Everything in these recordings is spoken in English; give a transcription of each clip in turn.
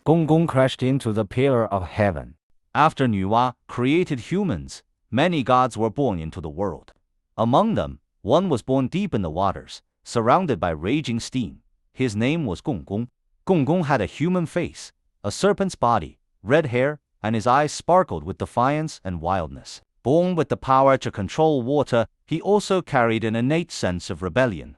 Gong Gong crashed into the pillar of heaven. After Nuwa created humans, many gods were born into the world. Among them, one was born deep in the waters, surrounded by raging steam. His name was Gong Gong. Gong Gong had a human face, a serpent's body, red hair, and his eyes sparkled with defiance and wildness. Born with the power to control water, he also carried an innate sense of rebellion.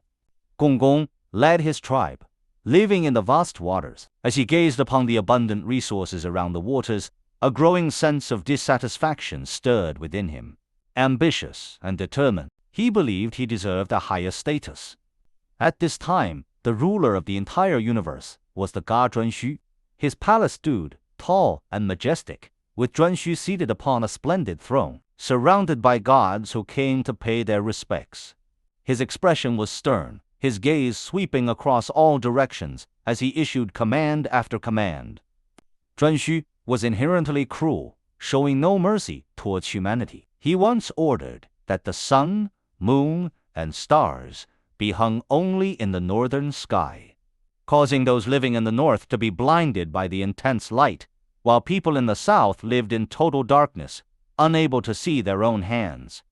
Gong Gong led his tribe, living in the vast waters. As he gazed upon the abundant resources around the waters, a growing sense of dissatisfaction stirred within him. Ambitious and determined, he believed he deserved a higher status. At this time, the ruler of the entire universe was the god Zhuanxu. His palace stood, tall and majestic, with Zhuanxu seated upon a splendid throne, surrounded by gods who came to pay their respects. His expression was stern, his gaze sweeping across all directions as he issued command after command. Zhuanxu was inherently cruel, showing no mercy towards humanity. He once ordered that the sun, moon, and stars be hung only in the northern sky, causing those living in the north to be blinded by the intense light, while people in the south lived in total darkness, unable to see their own hands.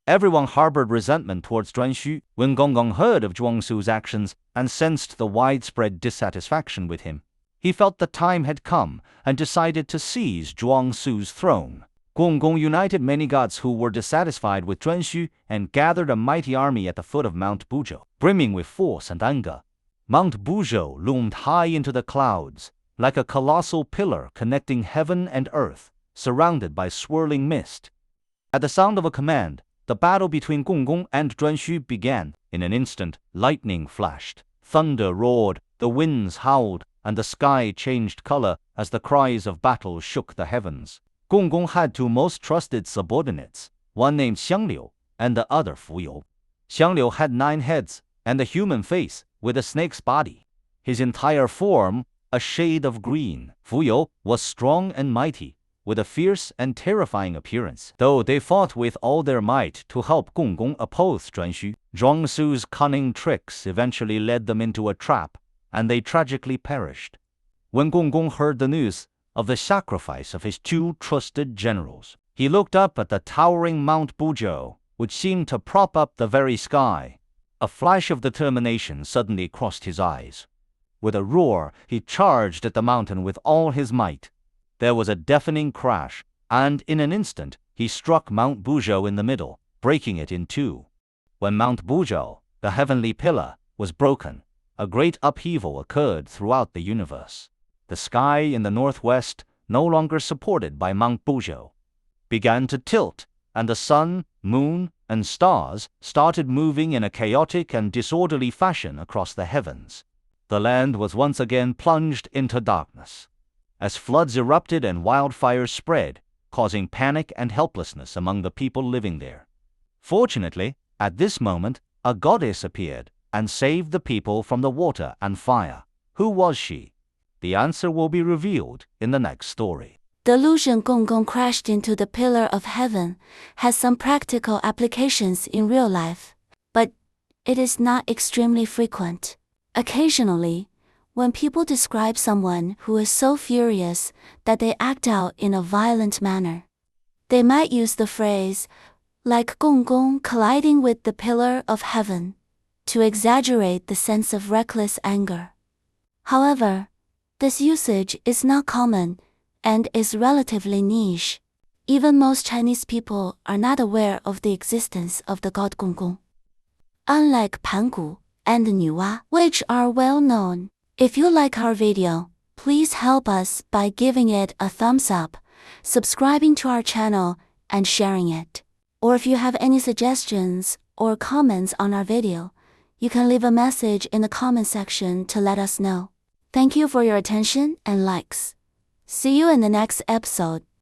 Everyone harbored resentment towards Zhuanxu. When Gong Gong heard of Zhuangsu's actions and sensed the widespread dissatisfaction with him, he felt the time had come and decided to seize Zhuangsu's throne. Gong Gong united many gods who were dissatisfied with Zhuanxu and gathered a mighty army at the foot of Mount Buzhou, brimming with force and anger. Mount Buzhou loomed high into the clouds, like a colossal pillar connecting heaven and earth, surrounded by swirling mist. At the sound of a command, the battle between Gong Gong and Zhuanxu began. In an instant, lightning flashed, thunder roared, the winds howled, and the sky changed color as the cries of battle shook the heavens. Gong Gong had two most trusted subordinates, one named Xiangliu and the other Fuyou. Xiangliu had 9 heads and a human face with a snake's body. His entire form, a shade of green. Fuyou was strong and mighty, with a fierce and terrifying appearance. Though they fought with all their might to help Gong Gong oppose Zhuanxu, Zhuangsu's cunning tricks eventually led them into a trap, and they tragically perished. When Gong Gong heard the news of the sacrifice of his 2 trusted generals, he looked up at the towering Mount Buzhou, which seemed to prop up the very sky. A flash of determination suddenly crossed his eyes. With a roar, he charged at the mountain with all his might. There was a deafening crash, and in an instant, he struck Mount Buzhou in the middle, breaking it in 2. When Mount Buzhou, the heavenly pillar, was broken, a great upheaval occurred throughout the universe. The sky in the northwest, no longer supported by Mount Buzhou, began to tilt, and the sun, moon, and stars started moving in a chaotic and disorderly fashion across the heavens. The land was once again plunged into darkness, as floods erupted and wildfires spread, causing panic and helplessness among the people living there. Fortunately, at this moment, a goddess appeared and saved the people from the water and fire. Who was she? The answer will be revealed in the next story. The illusion Gong Gong crashed into the pillar of heaven has some practical applications in real life, but it is not extremely frequent. Occasionally, when people describe someone who is so furious that they act out in a violent manner, they might use the phrase, like Gong Gong colliding with the pillar of heaven, to exaggerate the sense of reckless anger. However, this usage is not common and is relatively niche. Even most Chinese people are not aware of the existence of the god Gong Gong. Unlike Pangu and Nuwa, which are well known. If you like our video, please help us by giving it a thumbs up, subscribing to our channel, and sharing it. Or if you have any suggestions or comments on our video, you can leave a message in the comment section to let us know. Thank you for your attention and likes. See you in the next episode.